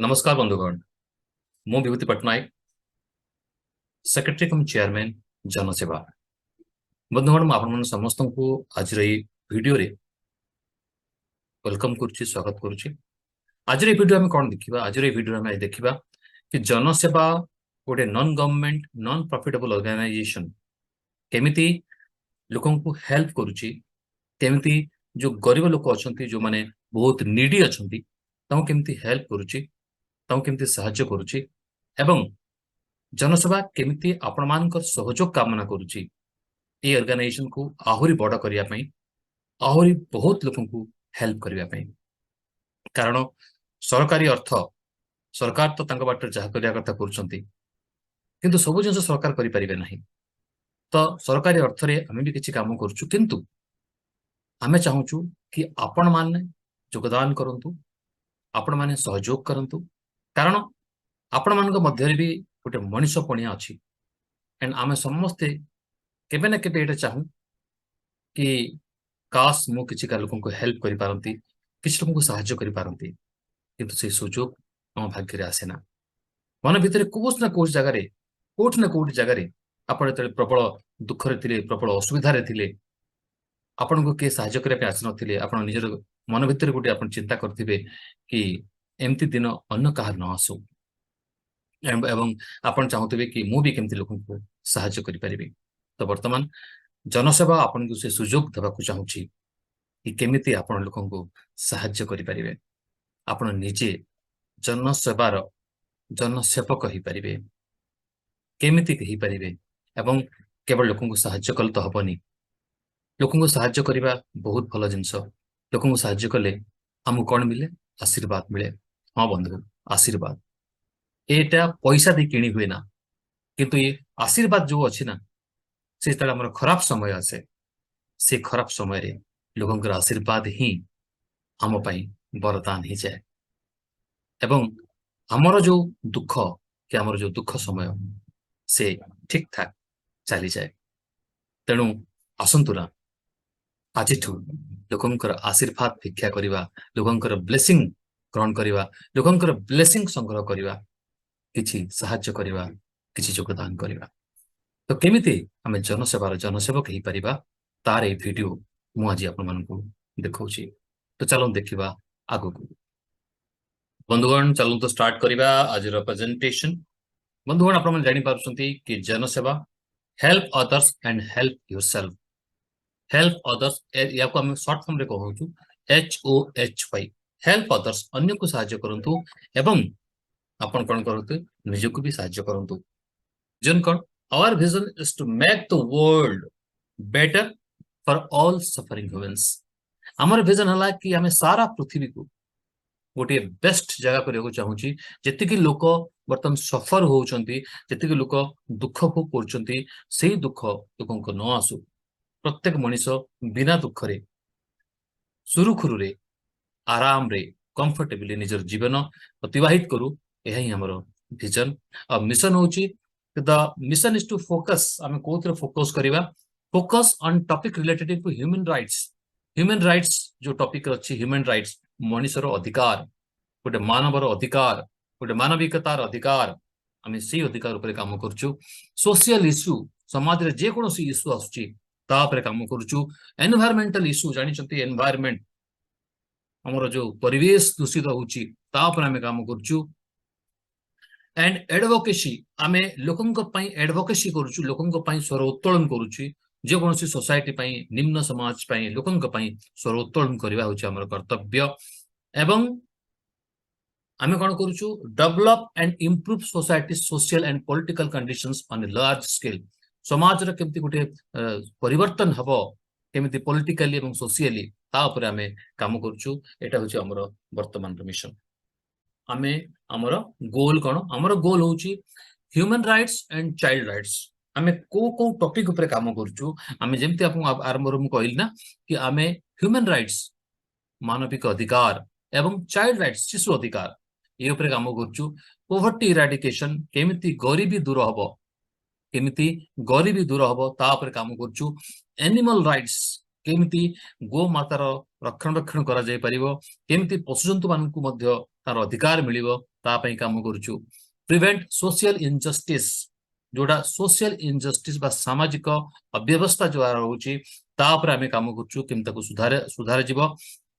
नमस्कार बंधुगण मु विभूति पट्टनायक सेक्रेटरी कम चेयरमैन जनसेवा बंधुगण मु आपण समस्त को आज वीडियो रे वेलकम करुच्ची स्वागत करुच्ची। आज वीडियो आम कौन देखा आज वीडियो आम देखा कि जनसेवा गोटे non government non profitable organisation केमिति लोकों को हेल्प करुच्ची केमिति जो गरीब लोक अच्छा जो माने बहुत नीडी अच्छा केमिति हेल्प करुच्ची केमिति साहाय्य करुच्ची एवं जनसेवा केमिति आपण मानकर सहयोग कामना करुच्ची ये ऑर्गेनाइजेशन को आहुरी बड़ करिया पई आहुरी बहुत लोगों को हेल्प करिया पई कारण सरकारी अर्थ सरकार तो तांको बाटर जहा करिया कथा करूछंती किंतु सब जिंस सरकार करि परिबे नाही। तो सरकारी अर्थ रे हमें भी किछि काम करूछु किंतु हमें चाहूछु कि आपण माने योगदान करंतु आपण माने सहयोग करंतु कारण आपण मानक मध्य भी गोटे मनीष पणिया अच्छी एंड आम समस्ते केबे ना केबे एटा चाहू कि काश मु किछि का लोगों को हेल्प करि पारंती किछि लोगों को सहायता करि पारंती किंतु से सुजोग हम भाग्य रे आसे ना। मन भितर कोस ना कोस जगह रे कोठ ना कोठ जगह रे आपण तले प्रबल दुख रे थिले प्रबल असुविधा रे थिले आपण को के सहायता करिया पे आस नथिले आपण निजर मन भितर गोटे आपण चिंता करथिबे कि एमती दिन अन्य कहार न आसु एवं आपण चाहूथिबे कि मु भी केमती लोगों को सहायता करि परिबे। तो वर्तमान जनसेवा आपन को से सुजोग देबा को चाहूची कि केमिति आपण लोगों को सहायता करि परिबे आपण निजे जनसेवार जनसेवक ही परिबे केमिति कहि परिबे एवं केवल लोगों को सहायता कल तो हबनी लोगों को सहायता करिबा बहुत भल जिंस लोगों को सहायता कले हमु कोन मिले आशीर्वाद मिले। हाँ बंधु आशीर्वाद एटा पैसा दे किणी हुए ना किंतु ये आशीर्वाद जो अच्छी ना से हमर खराब समय आसे से खराब समय रे लोगों का आशीर्वाद ही हम पाई वरदान ही जाए एवं हमर जो दुख कि हमर जो दुख समय से ठीक ठाक चली जाए। तेणु आसंतु ना आज लोकंकर आशीर्वाद भिक्षा करिवा लोकंकर ब्लेसिंग ग्रहण करिवा लोकंकर ब्लेसिंग संग्रह करिवा किछि सहायता करिवा किछि योगदान करिवा। तो केमिति आमे जनसेवार जनसेवक ही परिबा तार ए वीडियो मु आज आपण मानकु देखौछि। तो चलो देखिबा आगु को बंधुगण चलो तो स्टार्ट करिबा आज प्रेजेंटेशन। बंधुगण आपण मन जानि पारुछंती कि जनसेवा help others and help yourself help others या को हम शॉर्ट फॉर्म रे कहउछु HOHY हेल्प अदर्स अन्य को सहायता करंतु एवं आपण कोन करंतु निज को भी सहायता करंतु। जन कोन our vision is to make the world better for all suffering humans. हमर विजन हला कि हमें सारा पृथ्वी को गोटे बेस्ट जगह करिया को चाहूची जति कि लोक बर्तन सफर होउचंती जति कि लोक दुख भोग करचंती सेही दुख लोकन को न आसु प्रत्येक मनीष बिना दुख रे सुरुखुरु रे आराम रे कंफर्टेबली निजर जीवन अतिवाहित करू यह ही हमर विजन और मिशन होची। The mission is to focus आम कोथरे फोकस करिवा focus on topic related to human rights जो टॉपिक अछि ह्यूमन राइट्स मनुष्यर अधिकार गोटे मानवर अधिकार गोटे मानविकतार अधिकार आम से अधिकार उपरे काम करछु। सोशल इश्यू समाज रे जे कोनोसी इश्यू आसुची ता उपरे काम करछु। एनवायरमेंटल इश्यू जानि चंती एनवायरमेंट हमर जो परिवेश दूषित होची ता उपरे आम काम करछु। एंड एडवोकेसी आमे लोकंक पई एडवोकेसी करूछु लोकंक पई स्वर उत्तोलन करूछु जे कोनोसी सोसाइटी पई निम्न समाज पई लोकंक पई स्वर उत्तोलन करबा होची हमर कर्तव्य एवं आमे कोन करूछु develop and improve society social and political conditions on a large scale समाज रे केमति गुटे परिवर्तन हबो केमति पॉलिटिकली एवं सोशली ता ऊपर आमे काम करूछु। एटा होची हमर वर्तमान मिशन। आमे हमर गोल कोन हमर गोल होची human rights and child rights आमे को टॉपिक ऊपर काम करूछु आमे जेमति आपन आरंभ रो कहइल ना कि आमे ह्यूमन राइट्स मानविक अधिकार एवं चाइल्ड राइट्स शिशु अधिकार ये ऊपर काम करूछु। पोवर्टी इराडिकेशन केमिति गरीबी दूर हबो केमिति गरीबी दूर हबो ता ऊपर काम करूछु। एनिमल राइट्स केमिति गो मातार रक्षण करा जाय परिबो केमिति पशुजंतु मानकु मध्य तार अधिकार मिलिबो तापई काम करूछु प्रिवेंट सोशल इनजस्टिस जोड़ा सोशल इनजस्टिस बा सामाजिक अव्यवस्था जो रहउची तापर आमे काम करूछु किम ताको सुधार सुधार जीव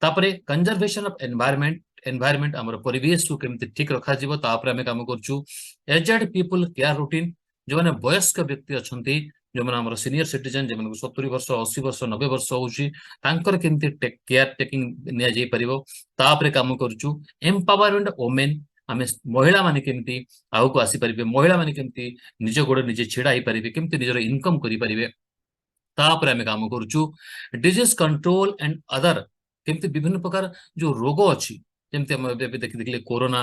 तापरे कंजर्वेशन ऑफ एनवायरनमेंट एनवायरनमेंट हमर परिवेश को केमते ठीक रखा जीव तापर आमे काम करूछु एजेड पीपल केयर रूटीन जो माने वयस्क व्यक्ति अछंती जो माने हमर सीनियर सिटीजन जे माने 70 वर्ष 80 वर्ष 90 वर्ष होउची तांकर केमते केयर टेकिंग निया जाई परिबो तापरे काम करूछु एम्पावरमेंट वुमेन आमे महिला माने केमती आउ को आसी परिबे महिला माने केमती निज गोड़ निजे छिड़ा ही परिबे केमती निजर इनकम करि परिबे तापर आमे काम करूछु डिजीज कंट्रोल एंड अदर केमती विभिन्न प्रकार जो रोग अछि जेमती हम देखि देखले कोरोना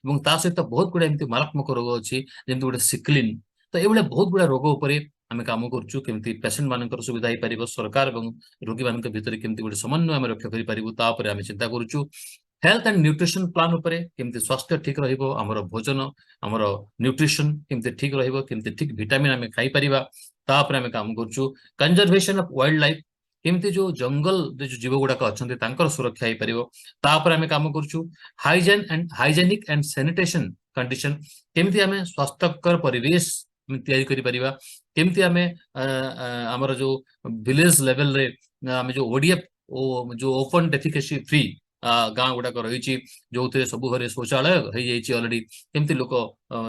एवं ता सहित बहुत गुडा एमती मारात्मक रोग अछि जेमती गुडा सिक्लिन तो एबले बहुत गुडा रोग उपरे आमे काम करूछु केमती पेशेंट मानकर सुविधा ही परिबो सरकार एवं रोगी मानक भितर केमती गुडा समन्वय आमे रक्षा करि परिबो तापर आमे चिंता करूछु हेल्थ एंड न्यूट्रिशन प्लान उपरे केमती स्वास्थ्य ठीक रहिबो हमर भोजन हमर न्यूट्रिशन केमती ठीक रहिबो केमती ठीक विटामिन आमे खाई परिबा तापर आमे काम करूछु कंजर्वेशन ऑफ वाइल्ड लाइफ केमती जो जंगल जो जीव गुड़ाक अच्छा तांकर सुरक्षा हो पारिबो तापर आमे काम करूछु हाइजेनिक एंड सैनिटेशन कंडीशन केमती आमे स्वास्थ्यकर परिवेश तैयारी करि परिबा केमती आमे हमर जो विलेज लेवल रे आमे जो ओडीएफ ओ जो ओपन डेफिकेसी फ्री गाँ गुड़ाक रही जो थे सब घरे शौचालय हो जाइए ऑलरेडी केमती लोक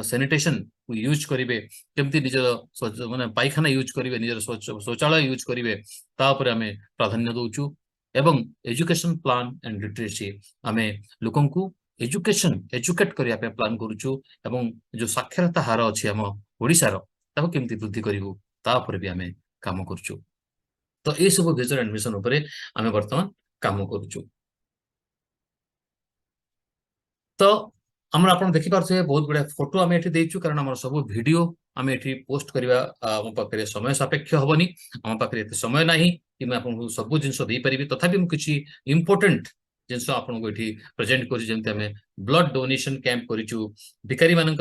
सैनिटेशन यूज करेंगे केमती निजर माने पायखाना यूज करेंगे निजर शौचालय यूज करेंगे तापर आमे प्राधान्य दउछु एवं एजुकेशन प्लान एंड लिटरेसी आमे लोकन को एजुकेशन एजुकेट करिया पे प्लान करूछु एवं जो साक्षरता हार अछि हम ओडिसा रो ताको केमती वृद्धि करिवु तापर भी आमे काम करूछु तो ए सब विजन एंड मिशन ऊपर आमे वर्तमान काम करूछु तो आम आप देखी पारे बहुत गुड़ा फोटो आम ये देचु कारण आम सब वीडियो आम ये पोस्ट करवा आम पाखे समय सापेक्ष हेनी आम पाखे एत समय ना कि आपको सब जिन पारि तथापि मुझे इंपोर्टेंट जिनस आपको ये प्रेजेंट कर ब्लड डोनेशन कैंप करूँ भिखारी मानक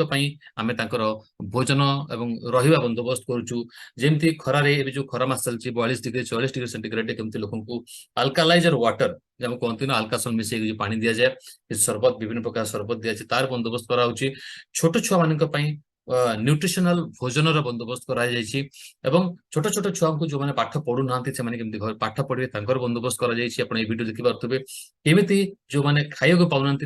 आम भोजन एवं रहा बंदोबस्त करूँ जमी खरारे जो खरा मास चलती 42 डिग्री 44 डिग्री सेंटीग्रेड केमती लोक अल्कालाइजर वाटर जब कहते ना अल्कासल मिसेक जो पानी दि जाए सरबत विभिन्न प्रकार सरबत दि जाए तार बंदोबस्त करा छोट छुआ मान न्यूट्रिशनल भोजन बंदोबस्त करा छोट छोट छुआ को जो मैंने पाठ पढ़ू ना से घर पाठ पढ़े बंदोबस्त कर वीडियो देखी पारे केमी जो मैंने खाया पाऊना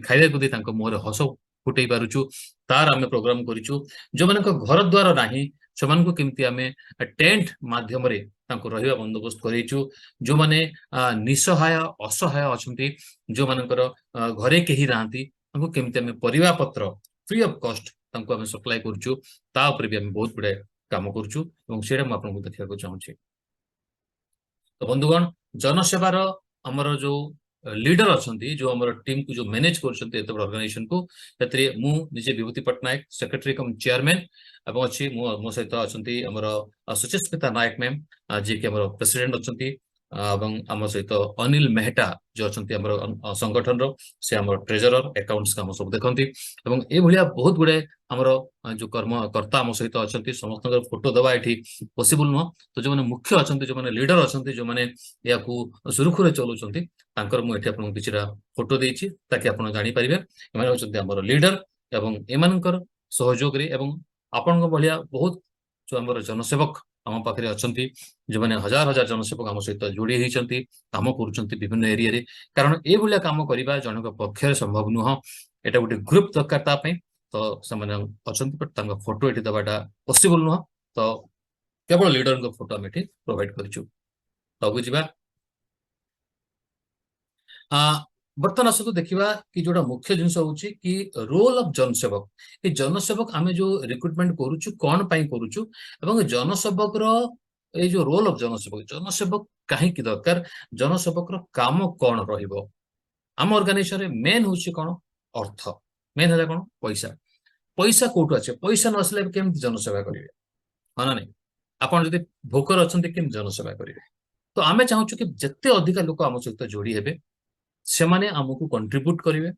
खाइबा दे मुहर हस फुटे पारुचु तार आम प्रोग्राम करूँ जो मान घर द्वार ना से केमती आम टेंट मध्यम रहा बंदोबस्त करूँ जो मैंने निसहाय असहाय अच्छा जो मानकर घरे कहीं नहांती केमती आम परिवा पत्र फ्री ऑफ कॉस्ट आम सप्लाई करूँ भी आम बहुत गुड़ाए काम करूँ आपको देखा चाहूँगी तो बंधुगण जनसेवार आमर जो लीडर अच्छा जो आम टीम को जो मैनेज कर ऑर्गेनाइजेशन को निजे विभूति पट्टनायक सेक्रेटरी कम चेयरमैन एवं अच्छी मो सहित अच्छा आमर सुचिस्मिता नायक मैम जी कि प्रेसिडेंट अच्छा आम सहित अनिल मेहटा जो अच्छा संगठन से आम ट्रेजरर अकाउंट्स काम सब देखती ये बहुत गुड़ाए आमर जो कर्मकर्ता आम सहित अच्छा समस्त फोटो देवा ये पॉसिबल नुह तो जो मैंने मुख्य अच्छा जो मैंने लीडर अच्छा जो मैंने या सुरुखुरे चलाउं मुझे कि फोटो देती ताकि आप जापर एम लीडर एवं एम सहयोग आपण भाया बहुत जो आम जनसेवक आम पाखे अच्छा जो मैंने हजार हजार जनसेवक आम सहित जोड़ी होती कम कर विभिन्न एरिया रे कारण ये कम करवा जन पक्ष संभव नुह एटा गोटे ग्रुप दरकार तो अच्छा फोटो ये देवाटा पॉसिबल नुह तो केवल लीडर फोटो आम ये प्रोवाइड करूँ जी बर्तमान आसतु देखा कि जोटा मुख्य जिनस हूँ कि रोल ऑफ जनसेवक ये जनसेवक आम जो रिक्रुटमेंट करुचु कौन पाई करुचु एवं जनसेवक ये जो रोल ऑफ जनसेवक कहीं दरकार जनसेवक काम कौन रहिबो आम ऑर्गेनाइजेशन मेन हूँ कौन अर्थ मेन है कौन पैसा पैसा कौटू आसे पैसा नसले केमती जनसेवा करेंगे हाँ ना नहीं आपड़ जब भोकर अच्छा केमती जनसेवा करेंगे तो आम चाहूँ कि जिते अधिका लोक आम सहित जोड़ी हे से माने आमको कंट्रीब्यूट करेंगे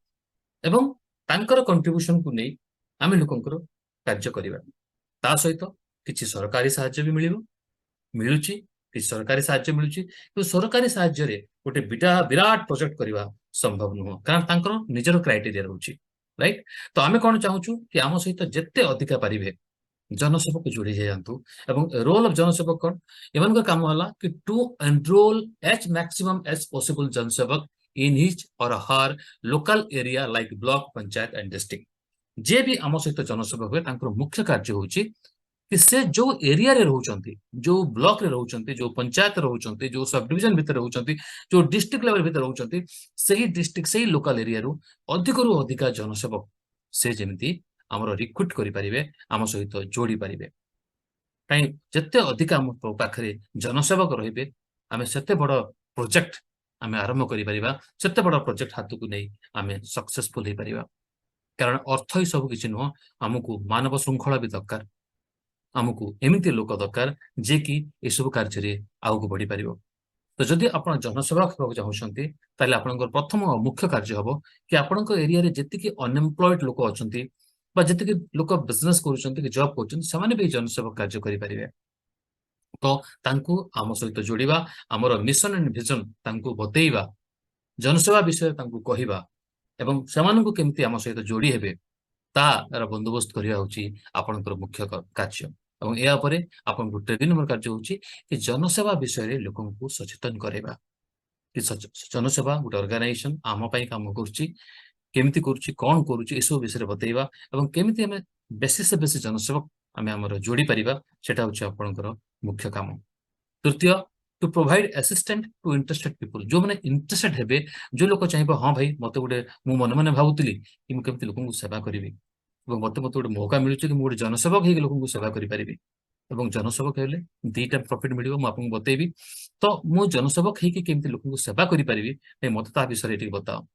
एवं तांकर कंट्रीब्यूशन को नहीं आम लोकंकर कार्य करवा ता सहित किसी सरकारी साहाय्य भी मिलूँ कि सरकारी साहाय्य मिलूँ सरकारी साहाय्य गोटे विराट प्रोजेक्ट करवा संभव नुह कारण निजर क्राइटेरिया रोचे राइट। तो आम कौन चाहूँ कि आम सहित जिते अधिका पारे जनसेवक जोड़ी जातु। रोल ऑफ जनसेवक कौन एम काम है कि to enrol as maximum as possible जनसेवक इन हिज और her local area like block panchayat and district. जे भी आम सहित जनसेवक हुए मुख्य कार्य हूँ कि से जो एरिया रे रहउचंती, जो ब्लॉक रे रहउचंती, जो पंचायत रहउचंती, जो सब डिवीजन भीतर रहउचंती, जो डिस्ट्रिक्ट लेवल भीतर रहउचंती, सही डिस्ट्रिक्ट सही लोकल एरिया रू अधिकरू अधिका जनसेवक से जेमती हमर रिक्रूट करि परिबे, आम सहित जोड़ी परिबे। काई जत्ते अधिका हम पाखरे जनसेवक रहिबे, आमे सेते बड़ प्रोजेक्ट आमे आरंभ करि परिबा, सेते बड़ प्रोजेक्ट हाथ को नै आमे सक्सेसफुल हे परिबा। कारण अर्थ ही सब किछि नुह, हमकु मानव श्रृंखला भी दरकार, आमको एमती लोक दरकार जे कि ये सब कार्य आगे बढ़ी पार। तो जदि आप जनसेवा होगा चाहते ताले आपनकर प्रथम और मुख्य कार्य हम कि आपण एरिया रे जेतिकी अनएम्प्लॉयड लोक अच्छा जी लोक बिजनेस कर जॉब कर भी जनसेवा कार्य करें। तो तांकु आम सहित जोड़िबा, आमर मिशन एंड विजन तांकु बतेइबा, जनसेवा विषय तांकु कहिबा एवं सेमानंकु केमती आम सहित जोड़ी हेबे तार बंदोबस्त करवा हूँ आपणकर मुख्य कार्य। और या परे आपनको 3 नंबर कार्य हूँ कि जनसेवा विषय रे लोकों को सचेतन करेबा कि जनसेवा गोटे ऑर्गेनाइजेशन आम पाई काम करुच्ची, केमती करुच्ची, कौन करुच्ची, ये सब विषय बतेइबा एवं केमती आमे बेसी से बेसी जनसेवक आमे हमर जोड़ी परिबा, सेटा हूँ आपणकर मुख्य काम। तृतीय, to provide assistant to interested people, जो मैंने इंटरेस्टेड हेबे, जो लोक चाहिए हाँ भाई मते गोटे मु मन मन भावुतली कि मु केमती लोकन को सेवा करिवि मत मत गोटे मौका मिलूँ कि मुझे जनसेवक हो लोक सेवा करें। जनसेवक हेले दीटा प्रॉफिट मिल मुझे बतेबी। तो मु जनसेवक होमती लोक सेवा करें मत ता विषय ये बताओ,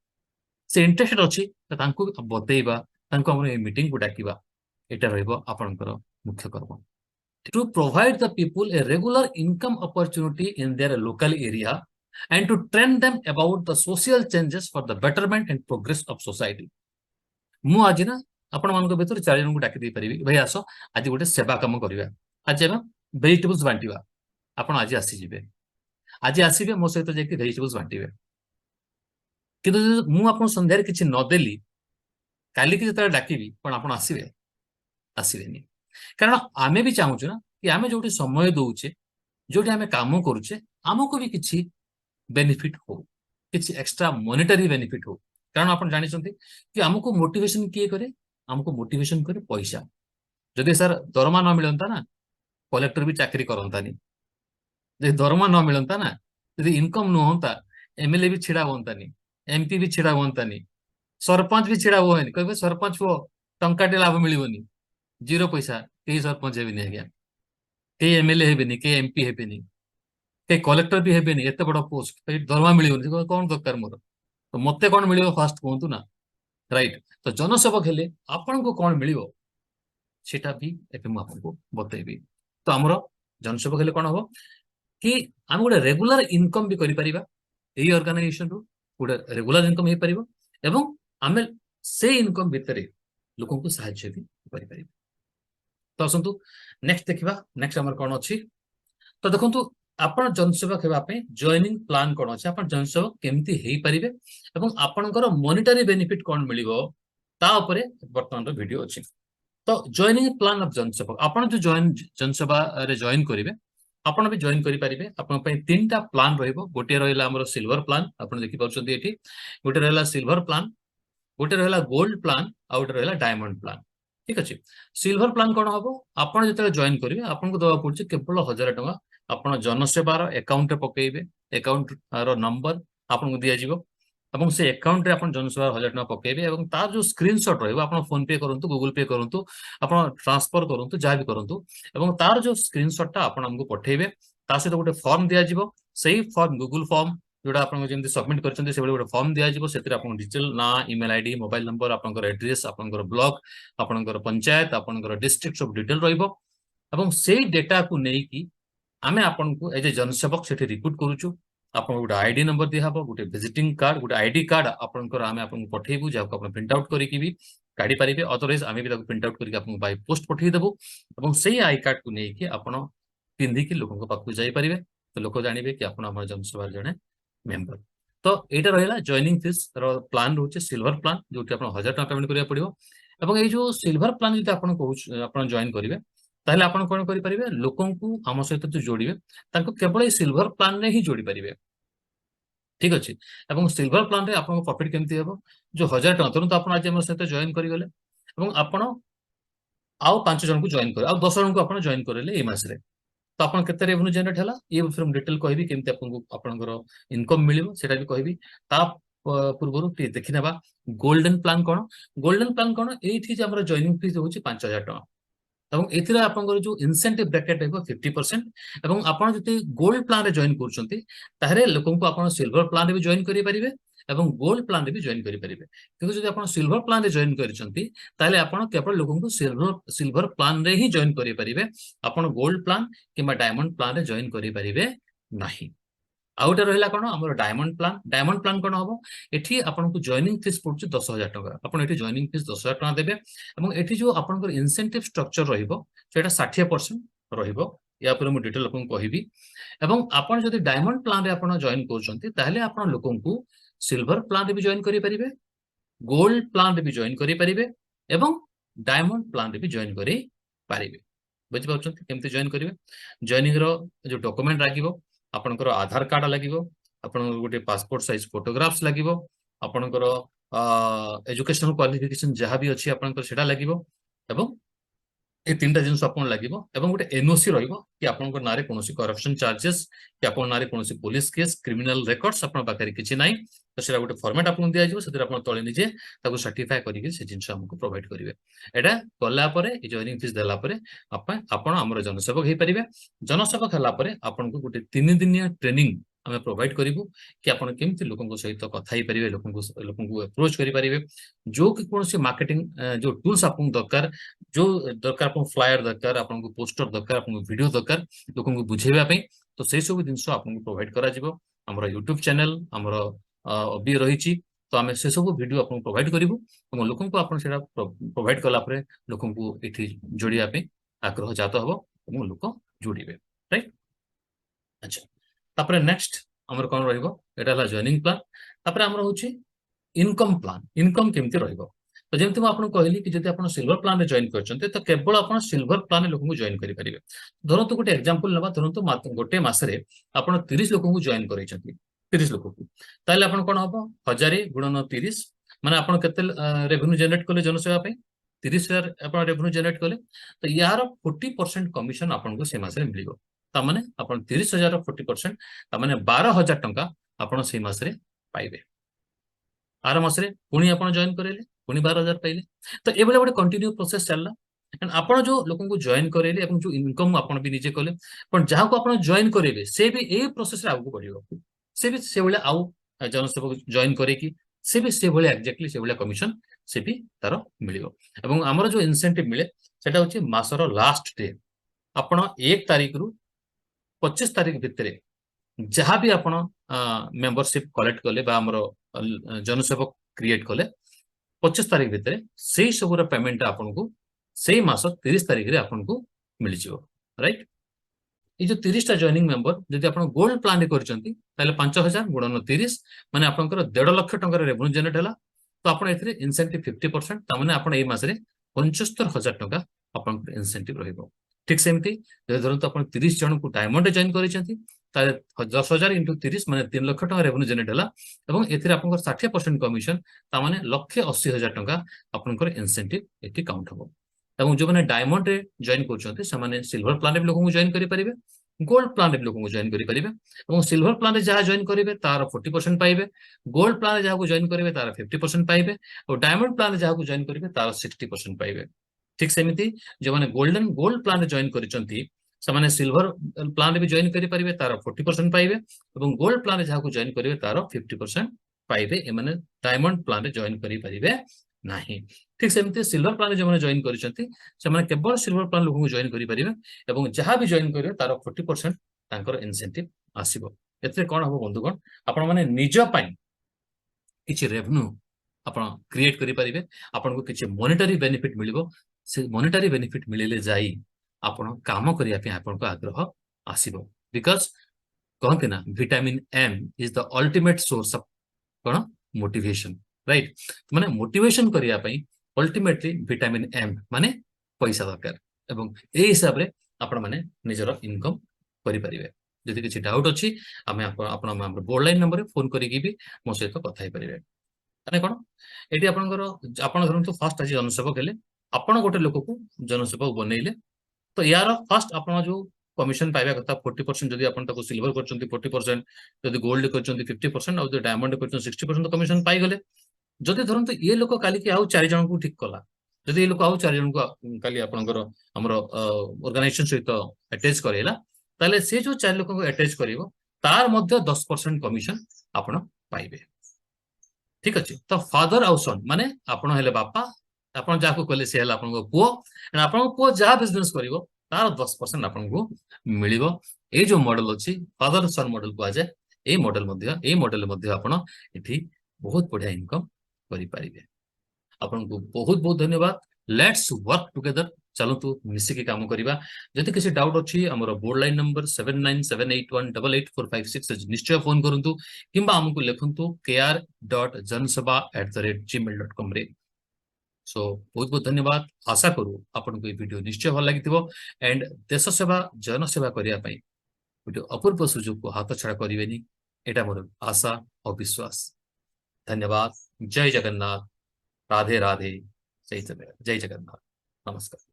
से इंटरेस्टेड अच्छी बतेबा, मीटिंग को डाकिबा, यहाँ रपर मुख्य कर्म। To provide the people a regular income opportunity in their local area and to train them about the social changes for the betterment and progress of society। मु आज ना आपण मान भर 4 जन को डाकी दे पारि भाई आस आज गोटे सेवा कम करवा, आज आम भेजिटेबल्स बांटा, आप आज आसीजे, आज आसबे मो सहित जाकि भेजिटेबल्स बांटे। किंतु मु संध्यारे किसी नदेली काली जो डाकिबी पण आप आसबे आसबेनी। कारण आमे भी चाहूँ ना कि आमे जो समय दौचे, जो आमे काम करुचे, आमको भी किसी बेनिफिट हो, किसी एक्स्ट्रा मॉनेटरी बेनिफिट हो। कारण आप जानते कि आमको मोटिवेशन किए करे, आमको मोटिवेशन करे पैसा। जदि सर दरमा न मिलता ना कलेक्टर भी चाकरी करतानी, जब दरमा न मिलता ना, जब इनकम नुहता एमएलए भी छिड़ा होतानी, एमपी भी छिड़ा होतानी, सरपंच भी छिड़ा हुए कहे सरपंच को टंकाटे लाभ मिलनी, जीरो पैसा कई सरपंच हेबी आज्ञा, कई एमएलए हेबी, कई एमपी हेबी, कई कलेक्टर भी हेबी, एत बड़ पोस्ट दरमा मिलनी, कौन दरकार मोर, तो मत कौन मिल फास्ट कहतु ना, राइट। तो जनसेवक हेले आपण को कौन मिल सेटा भी एवं आपको बतेबी। तो आमर जनसेवक हेले कौन हम कि आम गोटे रेगुलर इनकम भी करें ऑर्गेनाइजेशन रू, गोटे रेगुलर इनकम हो पार एवं आम से इनकम भितर लोक साहाय्य भी करें। तो आसतु नेक्स्ट देखा, नेक्स्ट आम कौन अच्छी। तो देखो आप जनसेवक होगापी जॉइनिंग प्लान कौन अच्छे, आप जनसेवक केमती हो पारे और आपणकर मॉनिटरी बेनिफिट कौन मिल बर्तमान वीडियो अच्छी। तो जॉइनिंग प्लान ऑफ जनसेवक आप जो जनसेवा जॉइन करेंगे आपड़ भी जॉइन करेंगे। आप 3टा प्लान रोटे रहा सिल्वर प्लान, आप देखिपुं ये गोटे रहा सिल्वर प्लान, गोटे रहा गोल्ड प्लान, आ गोटे रहा डायमंड प्लान। ठीक अच्छे। सिल्वर प्लान कौन हम आप जो जॉइन करेंगे आपको दवा पड़े केवल 1000 टका। आप जनसेवार अकाउंट पकेबे, अकाउंट नंबर आपको दिज्व और से अकाउंट रे आप जनसेवा 1000 टका पकेबे और तार जो स्क्रीनशॉट रहा फोन पे करूँ, गूगल पे करूँ, आप ट्रांसफर करूँ, जहाँ भी करूँ और तार जो स्क्रीनशॉटा आपको पठेबे, सहित गोटे फॉर्म दिज्व, से फॉर्म गूगल फॉर्म जोटा आप सबमिट कर गोटे फॉर्म दिज्व, से डिटेल ना, ईमेल आईडी, मोबाइल नंबर, आपंकर एड्रेस, आपंकर ब्लॉक, आपंकर पंचायत, आपंकर डिस्ट्रिक्ट सब डिटेल रही डेटा को लेकिन आमे आपन को एज ए जनसेवक से रिक्रूट करूँ। आप गोटे आईडी नंबर दिहब, गोटे विजिटिंग कार्ड, गोटे आईडी कार्ड आपंकर आमे आपन पठेबू, जहाँ आप प्रिंट आउट करके भी काढ़ी पारे। अदरवाइज आमे भी प्रिंट आउट करके बाय पोस्ट पठेदेबू और से आई कार्ड को लेकिन आप पिंधिकी लोक पाखक जापर, तो लोक जानवे कि आप जनसेवा जड़े मेम्बर। तो एटा रहिला जॉइनिंग फीस रो प्लान रोचे सिल्वर प्लान जोटी आपण 1000 टका पेमेंट करिया पड़िबो एवं ए जो सिल्वर प्लान जदि आपण कहू आपण जॉइन करिवे ताहले आपण कोन करि परिबे लोकन को हम सहित जो जोड़िबे तांको केवल ए सिल्वर प्लान रे ही जोड़ी परिबे ठीक अछि एवं सिल्वर प्लान रे आपण प्रॉफिट केमति हेबो जो 1000 टका तुरंत आपण आज हम सहित जॉइन करि गले एवं आपण आउ 5 जन को जॉइन कर आउ 10 जन को आपण जॉइन करले ए मास रे तो आपण केते रेवेन्यू जनरेट हला ये फिर डिटेल कहबी केमति आपन आपनकर इनकम मिलिबो सेटा भी कहबी ता पूर्वरु टे देखिनेबा गोल्डन प्लान कोन गोल्डन प्लान कोन एठी जे हमर जॉइनिंग फीस होची 5000 टका एवं एथिरा आपनकर जो इंसेंटिव ब्रैकेट रहबो 50% एवं आपण जति गोल्ड प्लान रे जॉइन करछंती तारे लोकन को आपण सिल्वर प्लान रे भी जॉइन करि परिबे एवं गोल्ड प्लान रे भी जॉइन करि परिबे किंतु जदि आपण सिल्वर प्लान रे जॉइन करछंती ताले आपण केवल लोकन को सिल्वर सिल्वर प्लान रे ही जॉइन करि परिबे आपण गोल्ड प्लान किबा डायमंड प्लान रे जॉइन करि परिबे नाही आउटे रहिला कोन हमर डायमंड प्लान कोन हबो एठी आपन को जॉइनिंग फीस पड़छ 10000 टका आपन एठी जॉइनिंग फीस 10000 टका देबे एवं एठी जो आपन को इंसेंटिव स्ट्रक्चर रहिबो सेटा 60% रहिबो या पर मु डिटेल आपन कहबी एवं आपन जदि डायमंड प्लान रे आपन जॉइन करछंती ताहले आपन लोकन को सिल्वर प्लान रे भी जॉइन करि परिबे गोल्ड प्लान रे भी जॉइन करि परिबे एवं डायमंड प्लान रे भी जॉइन करि परिबे बुझि पाउछंती केमते जॉइन करिवे जॉइनिंग रो जो डॉक्यूमेंट लागिवो आपनकर आधार कार्ड लागिवो आपन गोटे पासपोर्ट साइज फोटोग्राफ्स लागिवो आपनकर एजुकेशनल क्वालिफिकेशन जहां भी अछि आपनकर सेटा लागिवो एवं ए तीनटा जिनस आपन लागिवो एवं गोटे एनओसी रहिबो कि आपनकर नारे कोनोसी करप्शन चार्जेस कि आपन नारे कोनोसी पुलिस केस क्रिमिनल रिकॉर्ड्स आपन बाकरी किछि नै तो सेटा गोटे फॉर्मेट आपन दिया जिवो सेतिर आपन तळे निजे ताको सर्टिफाई करिके से जिनस हमको प्रोवाइड करिवे एटा कला परे ए जॉइनिंग फीस देला परे आपन हमर जनसेवक हे परिबे जनसेवक हला परे आपन को गोटे 3 दिनिया ट्रेनिंग हमें प्रोवाइड करिवु कि आपन केमति लोकन को सहित कथा ही परिबे लोकन को अप्रोच करि परिबे जो कि कोनोसी मार्केटिंग जो टूल्स आपन दरकार जो दरकार आपन फ्लायर दरकार आपन को पोस्टर दरकार आपन को वीडियो दरकार लोकन को बुझेबा पे तो से सब जिंस आपन को प्रोवाइड करा जिवो हमर YouTube चैनल हमर अबी रहिछि तो हमें से सब वीडियो आपन प्रोवाइड करिवु हम लोकन को आपन सेटा प्रोवाइड कला परे लोकन को एठी जोड़िया पे आग्रह जात हबो हम लोक जोड़िबे राइट अच्छा तापरे नेक्स्ट हमर कोन रहिबो एटा ला जॉइनिंग प्लान तापरे हमर होछि इनकम केमति रहिबो तो जेमति मैं आपन कहली कि जदि आपन सिल्वर प्लान रे जॉइन करछन्ते तो केवल आपन सिल्वर प्लान रे लोकन को जॉइन करि परिबे धरंतु गोटे एग्जांपल लेबा धरंतु गोटे मास रे आपन 30 लोकन को जॉइन करैछन्ती 30 लोक को ताले आपन कोन हबो 1000 गुणन 30 माने आपन केते रेवेन्यू जनरेट करले जनसेवा पे 30000 आपन रेवेन्यू जनरेट करले तो यार 40% कमिशन आपन को से मास रे मिलिबो ता माने आपन 30000 रो 40% ता माने 12000 टका आपन से मास रे पाइबे आर मास रे पुनी आपन जॉइन करेले पुनी 12000 पाइले तो ए बेले गोटे कंटिन्यू प्रोसेस चलला एंड आपन जो लोकन को जॉइन करेले एवं जो इनकम आपन भी निजे कले पण जहा को आपन जॉइन करेबे से भी ए प्रोसेस रे आगु बढ़िबो से भी से बेले आउ जनसेवक जॉइन करे कि से भी से बेले एक्जेक्टली से बेले कमिशन से भी तारो मिलिबो एवं हमर जो इंसेंटिव मिले सेटा होची मासर लास्ट डे आपण 1 तारिख रु 25 तारिख भितरे जहां भी आपण मेंबरशिप कलेक्ट कले बा हमर जनसेवक क्रिएट कले 25 तारिख भितरे सेही सबुर पेमेंट आपन को सेही मास 30 तारिख रे आपन को मिल जिवो राइट ये जो 30 टा जॉइनिंग मेंबर जदि आपण गोल्ड प्लान रे करचंती ताले 5000 गुणन 30 माने आपनकर 1.5 लाख टका रेवेन्यू जनरेट हला तो आपण एथरे इंसेंटिव 50% ता माने आपण ए मास रे 75000 टका आपण इंसेंटिव रहिबो ठीक सेमती धरंतु आपण 30 जन को डायमंड जॉइन करिसंती ताले 10000 इंटू 30 माने 3 लाख टका रेवेन्यू जनरेट हला एवं एथरे आपनकर 60% कमिशन ता माने 1,80,000 टका आपनकर इंसेंटिव एटी काउंट हबो एवं जो माने डायमंड रे जॉइन करछंती से माने सिल्वर प्लान रे लोक को जॉइन करि परिबे गोल्ड प्लान रे लोक को जॉइन करि परिबे एवं सिल्वर प्लान रे जहा जॉइन करिवे तार 40% पाइबे गोल्ड प्लान रे जहा को जॉइन करिवे तार 50% पाइबे और डायमंड प्लान रे जहा को जॉइन करिवे तार 60% पाइबे ठीक सेमिति जो माने गोल्ड प्लान रे जॉइन करिसंती से माने सिल्वर प्लान रे भी जॉइन करि परिबे तार 40% पाइबे एवं गोल्ड प्लान रे जहा को जॉइन करिवे तार 50% पाइबे ए माने डायमंड प्लान रे जॉइन करि परिबे नाही ठीक सेमते सिल्वर प्लान जो माने जॉइन करिसंती से माने केवल सिल्वर प्लान लोक को जॉइन करि परिबे एवं जहां भी जॉइन करिवे तार 40% तांकर इंसेंटिव आसीबो एते कोन हबो बंधुगण आपण माने निज पई किछि रेवेन्यू आपण क्रिएट करि परिबे आपण को किछि मॉनेटरी बेनिफिट मिलिबो से मॉनेटरी बेनिफिट मिलिले जाई आपण काम करिया पे आपण को आग्रह आसीबो बिकॉज़ कहते ना vitamin M is the ultimate source of कौन मोटिवेशन राइट माने मोटिवेशन करिया पई अल्टीमेटली विटामिन एम माने पैसा दरकार एवं ए हिसाब रे आपण माने निजर इनकम करि परिबे जदि किछि डाउट अछि आमे आपण हमर बोर्ड लाइन नंबर रे फोन करि कि भी मो सहित कथा हे परिबे माने कोन एटी आपनकर आपण धरंतु फर्स्ट आज जनसेवक हेले आपण गोटे लोक को जनसेवक बनेइले तो यार फर्स्ट आपण जो कमिशन पाइबा कथा 40% जदि आपण ताको सिल्वर करचंती 40% जदि गोल्ड करचंती 50% और डायमंड करचंती 60% कमिशन पाई गले जदि धरंतु ये लोक काली के आउ चारि जन को ठीक कला जदि ये लोक आउ चारि जन को काली आपनकर हमर ऑर्गेनाइजेशन सहित अटैच करेला ताले से जो चारि लोक को अटैच करिवो तार मध्य 10% कमिशन आपण पाइबे ठीक अछि तो फादर आउ सन माने आपण हेले बापा आपण जाको कहले से हेला आपण पुओ एंड आपण पुओ जा बिजनेस करिवो तार 10% आपण को मिलिवो ए जो मॉडल अछि फादर सन मॉडल को आजे ए मॉडल मध्य आपण एठी बहुत बढ़िया इनकम करि पारिबे आपण को बहुत बहुत धन्यवाद लेट्स वर्क टुगेदर चलतु मिसिकी काम करिबा जति किसी डाउट अछि हमर बोर्ड लाइन नंबर 7978188456 निश्चय फोन करंतु किंबा हमकु लेखंतु kr.jansabha@gmail.com रे सो बहुत बहुत धन्यवाद आशा करू आपन को वीडियो निश्चय भल लागिथिबो एंड देश सेवा जन सेवा करिया पई वीडियो अपूर्व सुযোগ को हाथ छाड़ा करिवेनी एटा मोर आशा और विश्वास धन्यवाद जय जगन्नाथ राधे राधे जय जगन्नाथ नमस्कार।